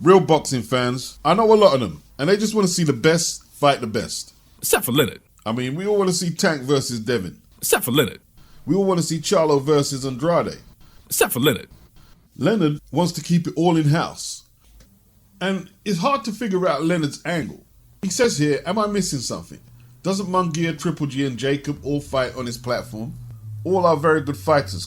Real boxing fans, I know a lot of them, and they just want to see the best fight the best. Except for Leonard. I mean, we all want to see Tank versus Devin. Except for Leonard. We all want to see Charlo versus Andrade. Except for Leonard. Leonard wants to keep it all in-house. And it's hard to figure out Leonard's angle. He says here, am I missing something? Doesn't Munguia, Triple G and Jacob all fight on his platform? All are very good fighters, ?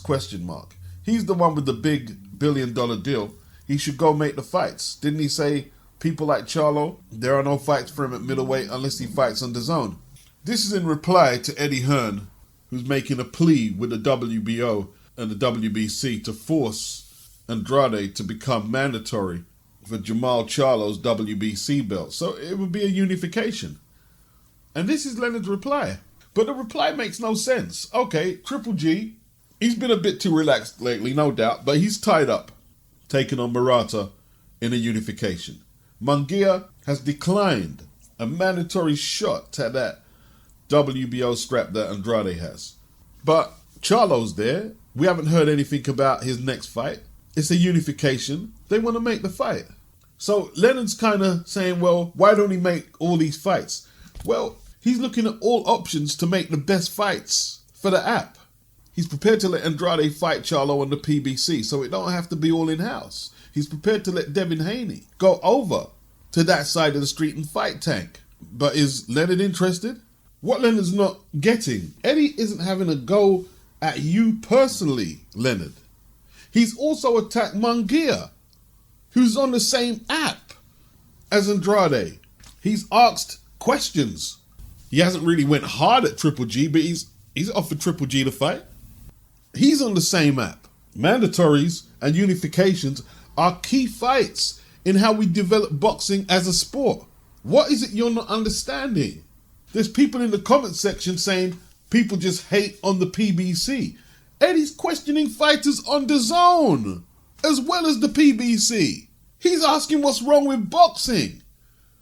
He's the one with the big $1 billion deal. He should go make the fights. Didn't he say people like Charlo, there are no fights for him at middleweight unless he fights on DAZN? This is in reply to Eddie Hearn, who's making a plea with the WBO and the WBC to force Andrade to become mandatory for Jamal Charlo's WBC belt. So it would be a unification. And this is Leonard's reply. But the reply makes no sense. Okay, Triple G, he's been a bit too relaxed lately, no doubt, but he's tied up, taking on Murata in a unification. Munguia has declined a mandatory shot at that WBO strap that Andrade has. But Charlo's there. We haven't heard anything about his next fight. It's a unification. They want to make the fight. So Leonard's kind of saying, well, why don't he make all these fights? Well, he's looking at all options to make the best fights for the app. He's prepared to let Andrade fight Charlo on the PBC, so it don't have to be all in-house. He's prepared to let Devin Haney go over to that side of the street and fight Tank. But is Leonard interested? What Leonard's not getting, Eddie isn't having a go at you personally, Leonard. He's also attacked Munguia, who's on the same app as Andrade. He's asked questions. He hasn't really went hard at Triple G, but he's offered Triple G to fight. He's on the same app. Mandatories and unifications are key fights in how we develop boxing as a sport. What is it you're not understanding? There's people in the comment section saying people just hate on the PBC. Eddie's questioning fighters on DAZN as well as the PBC. He's asking what's wrong with boxing.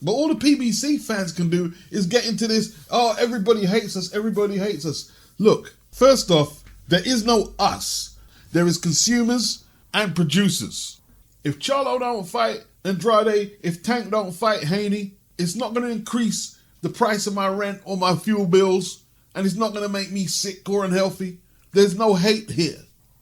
But all the PBC fans can do is get into this, oh, everybody hates us, everybody hates us. Look, first off, there is no us. There is consumers and producers. If Charlo don't fight Andrade, if Tank don't fight Haney, it's not going to increase the price of my rent or my fuel bills, and it's not going to make me sick or unhealthy. There's no hate here.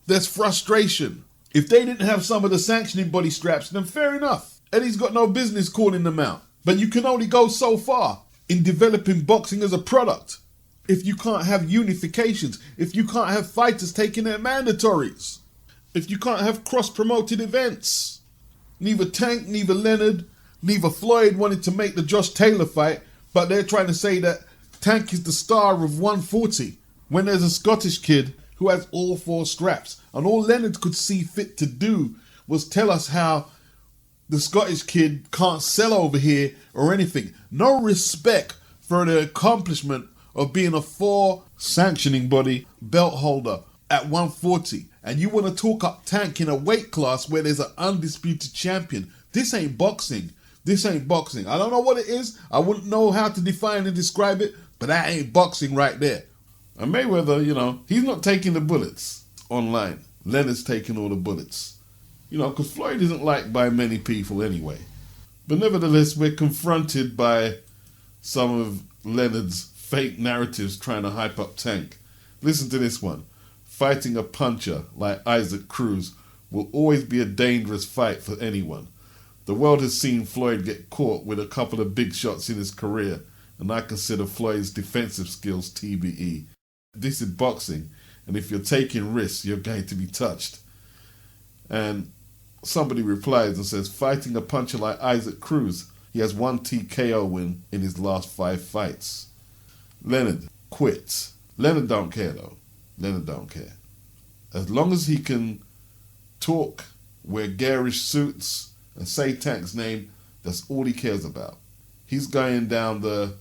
There's frustration. If they didn't have some of the sanctioning body straps, then fair enough. Eddie's got no business calling them out. But you can only go so far in developing boxing as a product if you can't have unifications, if you can't have fighters taking their mandatories, if you can't have cross-promoted events. Neither Tank, neither Leonard, neither Floyd wanted to make the Josh Taylor fight, but they're trying to say that Tank is the star of 140 when there's a Scottish kid who has all 4 straps. And all Leonard could see fit to do was tell us how the Scottish kid can't sell over here or anything. No respect for the accomplishment of being a 4 sanctioning body belt holder at 140. And you want to talk up Tank in a weight class where there's an undisputed champion. This ain't boxing. This ain't boxing. I don't know what it is. I wouldn't know how to define and describe it, but that ain't boxing right there. And Mayweather, he's not taking the bullets online. Leonard's taking all the bullets. Because Floyd isn't liked by many people anyway. But nevertheless, we're confronted by some of Leonard's fake narratives trying to hype up Tank. Listen to this one. Fighting a puncher like Isaac Cruz will always be a dangerous fight for anyone. The world has seen Floyd get caught with a couple of big shots in his career, and I consider Floyd's defensive skills TBE. This is boxing, and if you're taking risks, you're going to be touched. And somebody replies and says, fighting a puncher like Isaac Cruz, he has 1 TKO win in his last 5 fights. Leonard quits. Leonard don't care though. Leonard don't care. As long as he can talk, wear garish suits, and say Tank's name, that's all he cares about. He's going down the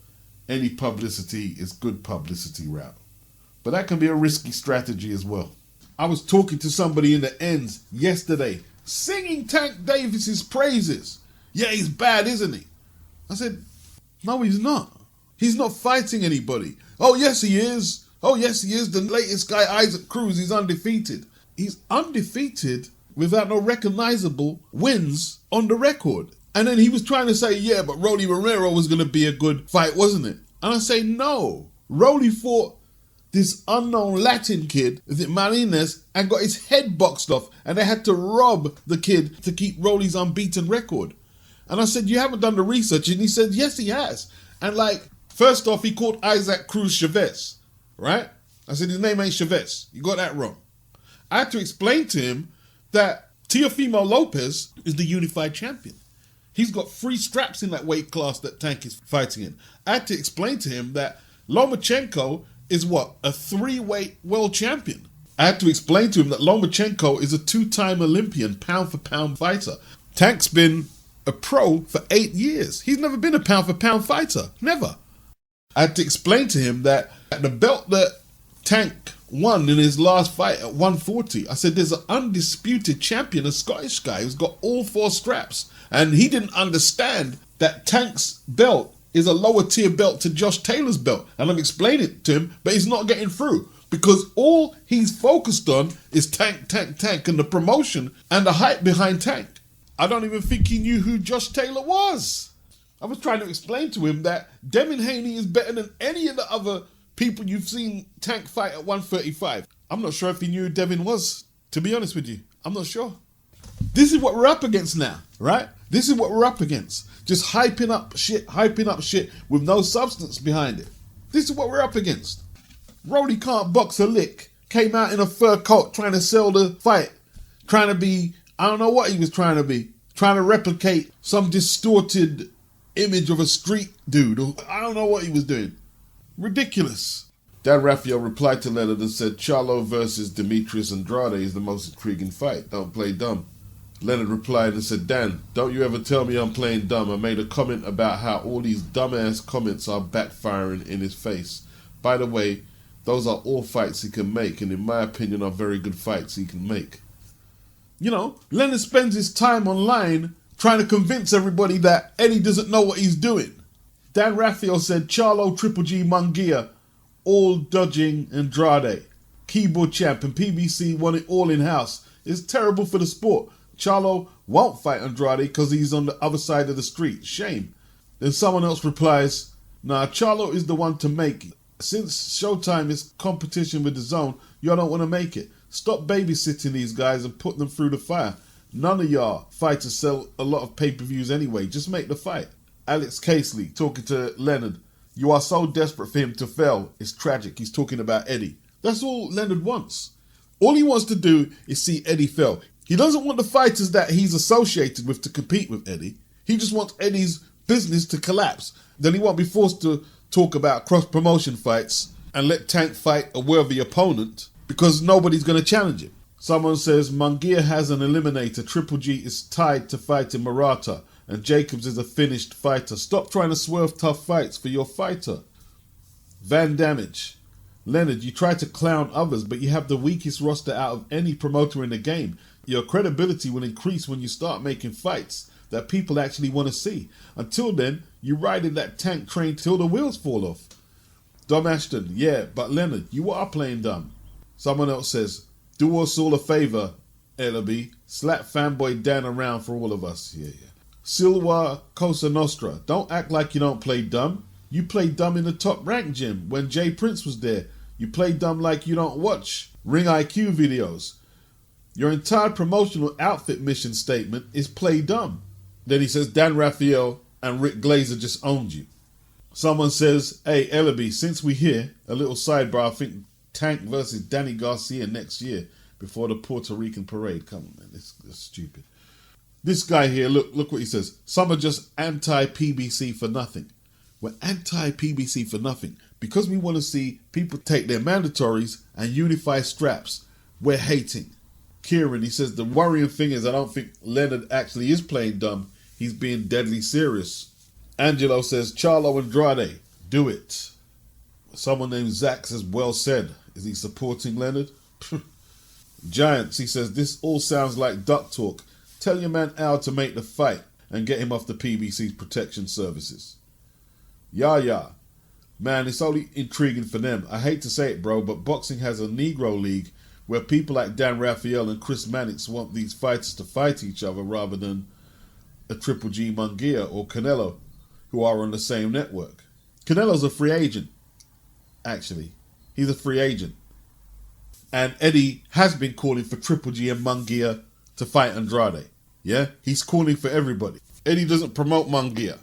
any publicity is good publicity route. But that can be a risky strategy as well. I was talking to somebody in the ends yesterday, singing Tank Davis's praises. Yeah, he's bad, isn't he? I said, no, he's not. He's not fighting anybody. Oh, yes, he is. Oh, yes, he is. The latest guy, Isaac Cruz, he's undefeated. He's undefeated without no recognizable wins on the record. And then he was trying to say, yeah, but Rolly Romero was going to be a good fight, wasn't it? And I say, no. Rolly fought this unknown Latin kid, is it Martinez, and got his head boxed off. And they had to rob the kid to keep Rolly's unbeaten record. And I said, you haven't done the research? And he said, yes, he has. And like, first off, he called Isaac Cruz Chavez, right? I said, his name ain't Chavez. You got that wrong. I had to explain to him that Teofimo Lopez is the unified champion. He's got 3 straps in that weight class that Tank is fighting in. I had to explain to him that Lomachenko is what? A 3-weight world champion. I had to explain to him that Lomachenko is a 2-time Olympian pound-for-pound fighter. Tank's been a pro for 8 years. He's never been a pound-for-pound fighter. Never. I had to explain to him that the belt that Tank won in his last fight at 140, I said there's an undisputed champion, a Scottish guy who's got all 4 straps. And he didn't understand that Tank's belt is a lower tier belt to Josh Taylor's belt. And I'm explaining it to him, but he's not getting through. Because all he's focused on is Tank, Tank, Tank, and the promotion and the hype behind Tank. I don't even think he knew who Josh Taylor was. I was trying to explain to him that Devin Haney is better than any of the other people you've seen Tank fight at 135. I'm not sure if he knew who Devin was, to be honest with you. I'm not sure. This is what we're up against now, right? This is what we're up against. Just hyping up shit with no substance behind it. This is what we're up against. Rolly can't box a lick. Came out in a fur coat trying to sell the fight. Trying to be, I don't know what he was trying to be. Trying to replicate some distorted image of a street dude. I don't know what he was doing. Ridiculous. Dan Raphael replied to Leonard and said, Charlo versus Demetrius Andrade is the most intriguing fight. Don't play dumb. Leonard replied and said, Dan, don't you ever tell me I'm playing dumb. I made a comment about how all these dumbass comments are backfiring in his face. By the way, those are all fights he can make, and in my opinion are very good fights he can make. You know, Leonard spends his time online trying to convince everybody that Eddie doesn't know what he's doing. Dan Raphael said, Charlo, Triple G, Munguia, all dodging Andrade. Keyboard champ and PBC won it all in-house. It's terrible for the sport. Charlo won't fight Andrade because he's on the other side of the street. Shame. Then someone else replies, nah, Charlo is the one to make it. Since Showtime is competition with the Zone, y'all don't want to make it. Stop babysitting these guys and put them through the fire. None of y'all fighters sell a lot of pay-per-views anyway. Just make the fight. Alex Casely talking to Leonard. You are so desperate for him to fail. It's tragic. He's talking about Eddie. That's all Leonard wants. All he wants to do is see Eddie fail. He doesn't want the fighters that he's associated with to compete with Eddie. He just wants Eddie's business to collapse. Then he won't be forced to talk about cross-promotion fights and let Tank fight a worthy opponent because nobody's going to challenge him. Someone says Munguia has an eliminator. Triple G is tied to fighting Murata and Jacobs is a finished fighter. Stop trying to swerve tough fights for your fighter. Van Damage. Leonard, you try to clown others, but you have the weakest roster out of any promoter in the game. Your credibility will increase when you start making fights that people actually want to see. Until then, you ride in that Tank train till the wheels fall off. Dom Ashton, yeah, but Leonard, you are playing dumb. Someone else says, do us all a favour, LEONARD. Slap fanboy Dan around for all of us. Yeah. Silva Cosa Nostra, don't act like you don't play dumb. You played dumb in the top rank gym when Jay Prince was there. You play dumb like you don't watch Ring IQ videos. Your entire promotional outfit mission statement is play dumb. Then he says Dan Raphael and Rick Glazer just owned you. Someone says, hey, ELLERBE, since we're here, a little sidebar, I think Tank versus Danny Garcia next year before the Puerto Rican parade. Come on, man, that's stupid. This guy here, look what he says. Some are just anti-PBC for nothing. We're anti-PBC for nothing. Because we want to see people take their mandatories and unify straps. We're hating. Kieran, he says, the worrying thing is I don't think Leonard actually is playing dumb. He's being deadly serious. Angelo says, Charlo Andrade, do it. Someone named Zach says, well said. Is he supporting Leonard? Giants, he says, this all sounds like duck talk. Tell your man Al to make the fight and get him off the PBC's protection services. Yeah. Man, it's only intriguing for them. I hate to say it, bro, but boxing has a Negro league where people like Dan Raphael and Chris Mannix want these fighters to fight each other rather than a Triple G Munguia or Canelo, who are on the same network. Canelo's a free agent, actually. He's a free agent. And Eddie has been calling for Triple G and Munguia to fight Andrade. Yeah? He's calling for everybody. Eddie doesn't promote Munguia.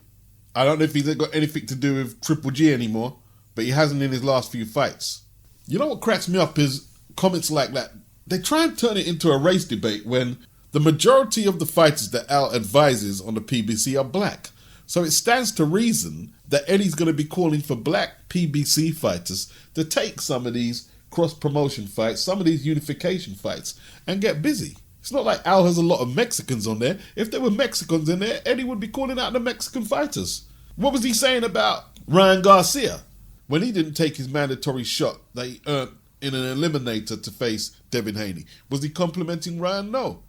I don't know if he's got anything to do with Triple G anymore, but he hasn't in his last few fights. You know what cracks me up is comments like that. They try and turn it into a race debate when the majority of the fighters that Al advises on the PBC are black. So it stands to reason that Eddie's going to be calling for black PBC fighters to take some of these cross-promotion fights, some of these unification fights, and get busy. It's not like Al has a lot of Mexicans on there. If there were Mexicans in there, Eddie would be calling out the Mexican fighters. What was he saying about Ryan Garcia when he didn't take his mandatory shot that he earned in an eliminator to face Devin Haney? Was he complimenting Ryan? No.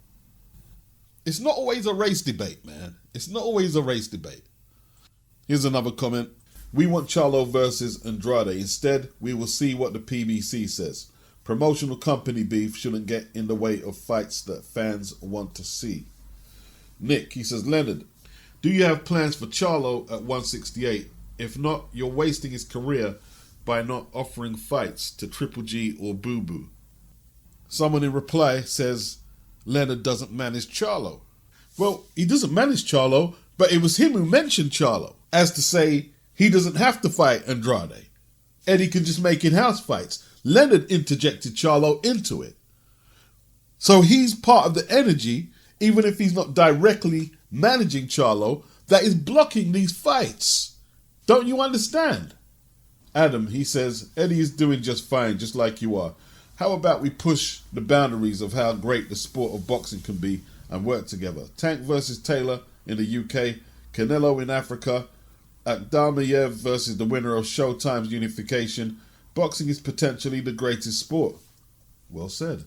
It's not always a race debate, man. It's not always a race debate. Here's another comment. We want Charlo versus Andrade. Instead, we will see what the PBC says. Promotional company beef shouldn't get in the way of fights that fans want to see. Nick, he says, Leonard, do you have plans for Charlo at 168? If not, you're wasting his career by not offering fights to Triple G or Boo Boo. Someone in reply says, Leonard doesn't manage Charlo. Well, he doesn't manage Charlo, but it was him who mentioned Charlo, as to say he doesn't have to fight Andrade. Eddie can just make in-house fights. Leonard interjected Charlo into it. So he's part of the energy, even if he's not directly managing Charlo, that is blocking these fights. Don't you understand? Adam, he says, Eddie is doing just fine, just like you are. How about we push the boundaries of how great the sport of boxing can be and work together? Tank versus Taylor in the UK, Canelo in Africa, Akdamayev versus the winner of Showtime's unification. Boxing is potentially the greatest sport. Well said.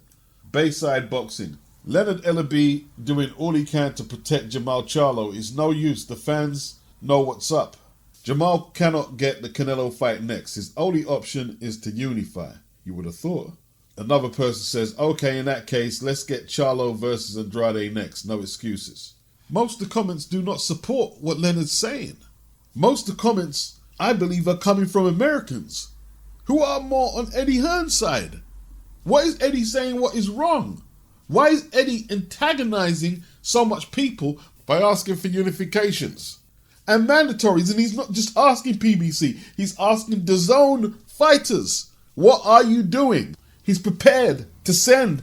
Bayside boxing. Leonard ELLERBE doing all he can to protect Jamal Charlo is no use. The fans know what's up. Jamal cannot get the Canelo fight next. His only option is to unify. You would have thought. Another person says, okay, in that case, let's get Charlo versus Andrade next. No excuses. Most of the comments do not support what Leonard's saying. Most of the comments, I believe, are coming from Americans who are more on Eddie Hearn's side. What is Eddie saying what is wrong? Why is Eddie antagonizing so much people by asking for unifications and mandatories? And he's not just asking PBC, he's asking DAZN fighters. What are you doing? He's prepared to send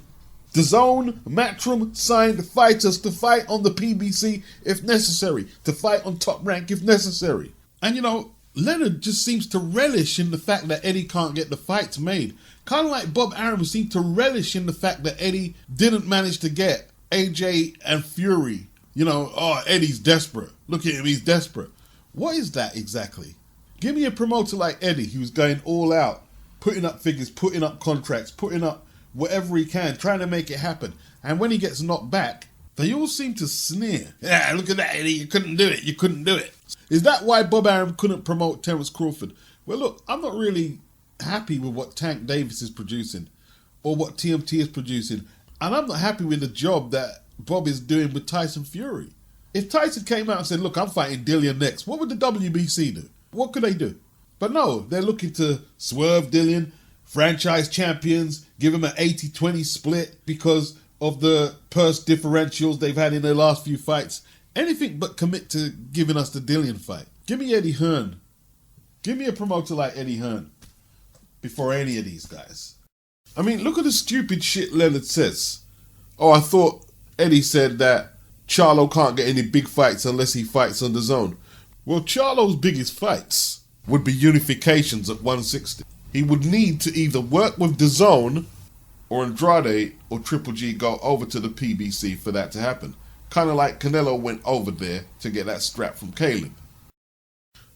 DAZN Matchroom signed fighters to fight on the PBC if necessary, to fight on Top Rank if necessary. And you know, Leonard just seems to relish in the fact that Eddie can't get the fights made. Kind of like Bob Arum seemed to relish in the fact that Eddie didn't manage to get AJ and Fury. You know, oh, Eddie's desperate. Look at him, he's desperate. What is that exactly? Give me a promoter like Eddie who's going all out, putting up figures, putting up contracts, putting up whatever he can, trying to make it happen. And when he gets knocked back, they all seem to sneer. Yeah, look at that, Eddie, you couldn't do it, you couldn't do it. Is that why Bob Arum couldn't promote Terence Crawford? Well, look, I'm not really happy with what Tank Davis is producing or what TMT is producing. And I'm not happy with the job that Bob is doing with Tyson Fury. If Tyson came out and said, look, I'm fighting Dillian next, what would the WBC do? What could they do? But no, they're looking to swerve Dillian, franchise champions, give him an 80-20 split because of the purse differentials they've had in their last few fights. Anything but commit to giving us the Dillian fight. Give me Eddie Hearn. Give me a promoter like Eddie Hearn before any of these guys. I mean, look at the stupid shit Leonard says. Oh, I thought Eddie said that Charlo can't get any big fights unless he fights on DAZN. Well, Charlo's biggest fights would be unifications at 160. He would need to either work with DAZN or Andrade or Triple G go over to the PBC for that to happen. Kind of like Canelo went over there to get that strap from Caleb.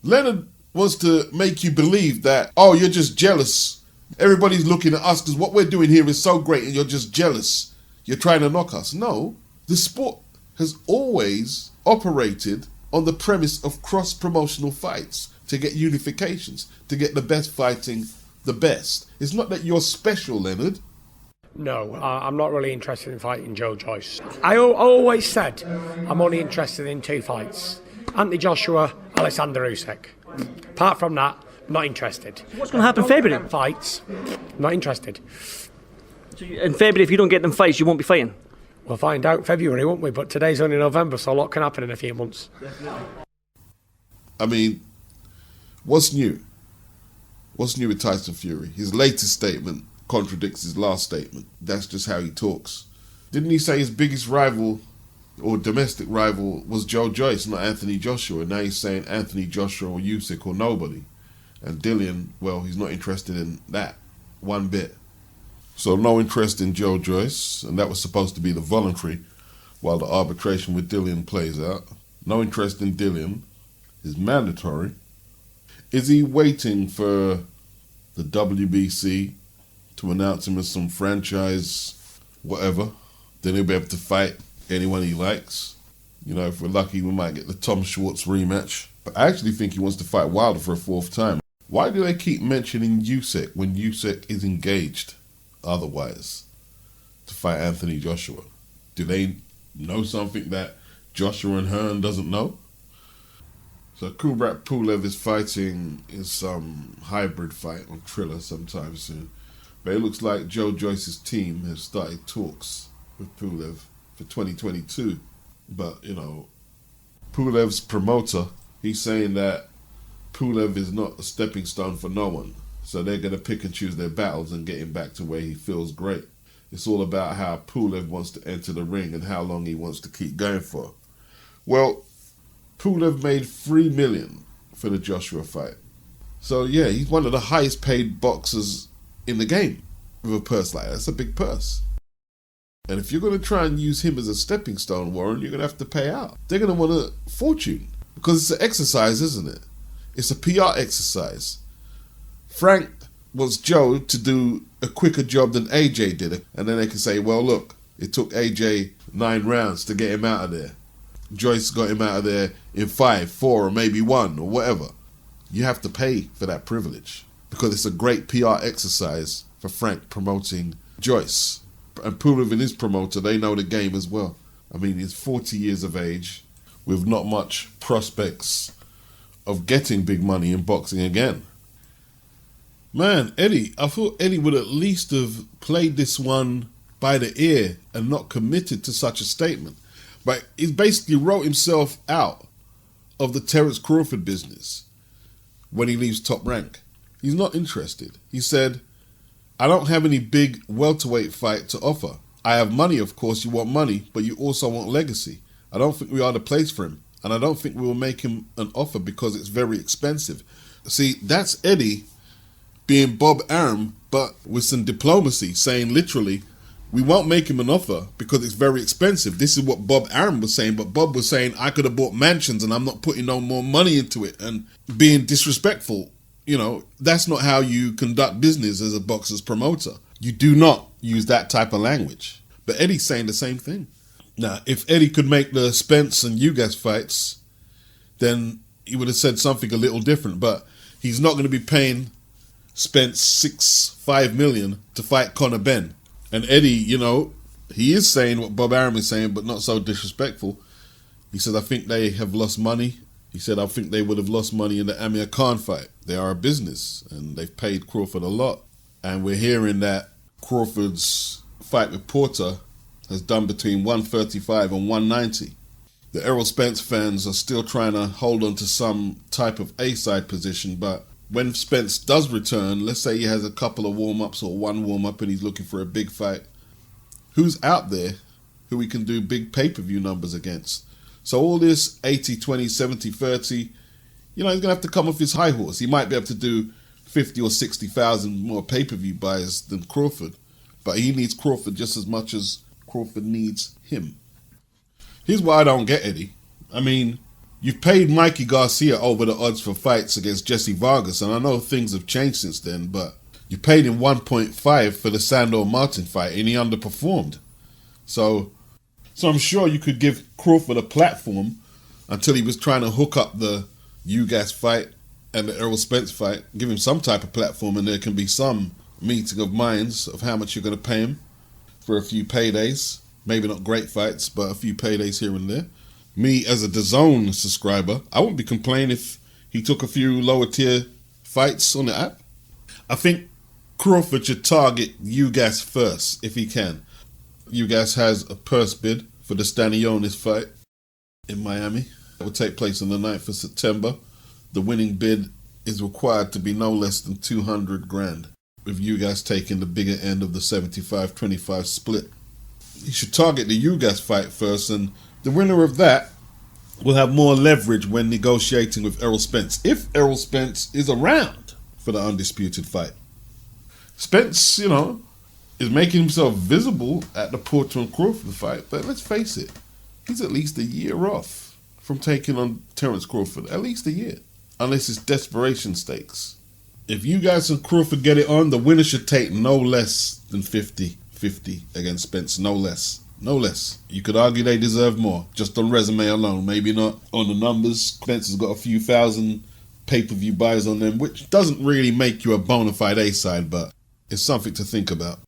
Leonard wants to make you believe that, oh, you're just jealous. Everybody's looking at us because what we're doing here is so great and you're just jealous. You're trying to knock us. No, the sport has always operated on the premise of cross-promotional fights to get unifications, to get the best fighting the best. It's not that you're special, Leonard. No, I'm not really interested in fighting Joe Joyce. I always said I'm only interested in 2 fights. Anthony Joshua, Alexander Usyk. Apart from that, not interested. What's going to happen in February then? Fights, not interested. So in February, if you don't get them fights, you won't be fighting? We'll find out in February, won't we? But today's only November, so a lot can happen in a few months. I mean, what's new? What's new with Tyson Fury? His latest statement contradicts his last statement. That's just how he talks. Didn't he say his biggest rival or domestic rival was Joe Joyce, not Anthony Joshua? Now he's saying Anthony Joshua or Usyk or nobody. And Dillian, well, he's not interested in that one bit. So no interest in Joe Joyce, and that was supposed to be the voluntary while the arbitration with Dillian plays out. No interest in Dillian is mandatory. Is he waiting for the WBC to announce him as some franchise whatever? Then he'll be able to fight anyone he likes. You know, if we're lucky, we might get the Tom Schwartz rematch. But I actually think he wants to fight Wilder for a 4th time. Why do they keep mentioning Usyk when Usyk is engaged otherwise to fight Anthony Joshua? Do they know something that Joshua and Hearn doesn't know? So Kubrat Pulev is fighting in some hybrid fight on Triller sometime soon. But it looks like Joe Joyce's team has started talks with Pulev for 2022. But, you know, Pulev's promoter, he's saying that Pulev is not a stepping stone for no one. So they're going to pick and choose their battles and get him back to where he feels great. It's all about how Pulev wants to enter the ring and how long he wants to keep going for. Well, Pulev made $3 million for the Joshua fight. So yeah, he's one of the highest paid boxers in the game with a purse like that. That's a big purse. And if you're going to try and use him as a stepping stone, Warren, you're going to have to pay out. They're going to want a fortune because it's an exercise, isn't it? It's a PR exercise. Frank wants Joe to do a quicker job than AJ did. And then they can say, well, look, it took AJ 9 rounds to get him out of there. Joyce got him out of there in 5, 4, or maybe 1, or whatever. You have to pay for that privilege because it's a great PR exercise for Frank promoting Joyce. And Pulev and his promoter, they know the game as well. I mean, he's 40 years of age with not much prospects of getting big money in boxing again. Man, Eddie, I thought Eddie would at least have played this one by the ear and not committed to such a statement. But he basically wrote himself out of the Terence Crawford business when he leaves Top Rank. He's not interested. He said, I don't have any big welterweight fight to offer. I have money, of course, you want money, but you also want legacy. I don't think we are the place for him, and I don't think we will make him an offer because it's very expensive. See, that's Eddie being Bob Arum, but with some diplomacy, saying literally, we won't make him an offer because it's very expensive. This is what Bob Arum was saying, but Bob was saying, I could have bought mansions and I'm not putting no more money into it, and being disrespectful. You know, that's not how you conduct business as a boxer's promoter. You do not use that type of language. But Eddie's saying the same thing. Now, if Eddie could make the Spence and Ugas fights, then he would have said something a little different. But he's not going to be paying Spence $5 million to fight Conor Benn. And Eddie, you know, he is saying what Bob Arum is saying, but not so disrespectful. He said, I think they have lost money. He said, I think they would have lost money in the Amir Khan fight. They are a business, and they've paid Crawford a lot. And we're hearing that Crawford's fight with Porter has done between 135 and 190. The Errol Spence fans are still trying to hold on to some type of A-side position, but when Spence does return, let's say he has a couple of warm-ups or one warm-up and he's looking for a big fight, who's out there who he can do big pay-per-view numbers against? So all this 80-20, 70-30, you know, he's going to have to come off his high horse. He might be able to do 50 or 60,000 more pay-per-view buys than Crawford, but he needs Crawford just as much as Crawford needs him. Here's what I don't get, Eddie. I mean, you've paid Mikey Garcia over the odds for fights against Jesse Vargas, and I know things have changed since then, but you paid him 1.5 for the Sandor Martin fight, and he underperformed. So I'm sure you could give Crawford a platform until he was trying to hook up the Ugas fight and the Errol Spence fight. Give him some type of platform, and there can be some meeting of minds of how much you're going to pay him. for a few paydays. Maybe not great fights, but a few paydays here and there. Me, as a DAZN subscriber, I wouldn't be complaining if he took a few lower tier fights on the app. I think Crawford should target UGAS first, if he can. UGAS has a purse bid for the Stanionis fight in Miami. It will take place on the 9th of September. The winning bid is required to be no less than 200 grand, with UGAS taking the bigger end of the 75-25 split. He should target the UGAS fight first, and the winner of that will have more leverage when negotiating with Errol Spence, if Errol Spence is around for the undisputed fight. Spence, is making himself visible at the Porter and Crawford fight, but let's face it, he's at least a year off from taking on Terence Crawford. At least a year, unless it's desperation stakes. If you guys and Crawford get it on, the winner should take no less than 50-50 against Spence. No less. No less. You could argue they deserve more, just on resume alone. Maybe not on the numbers. Spence has got a few thousand pay-per-view buys on them, which doesn't really make you a bona fide A-side, but it's something to think about.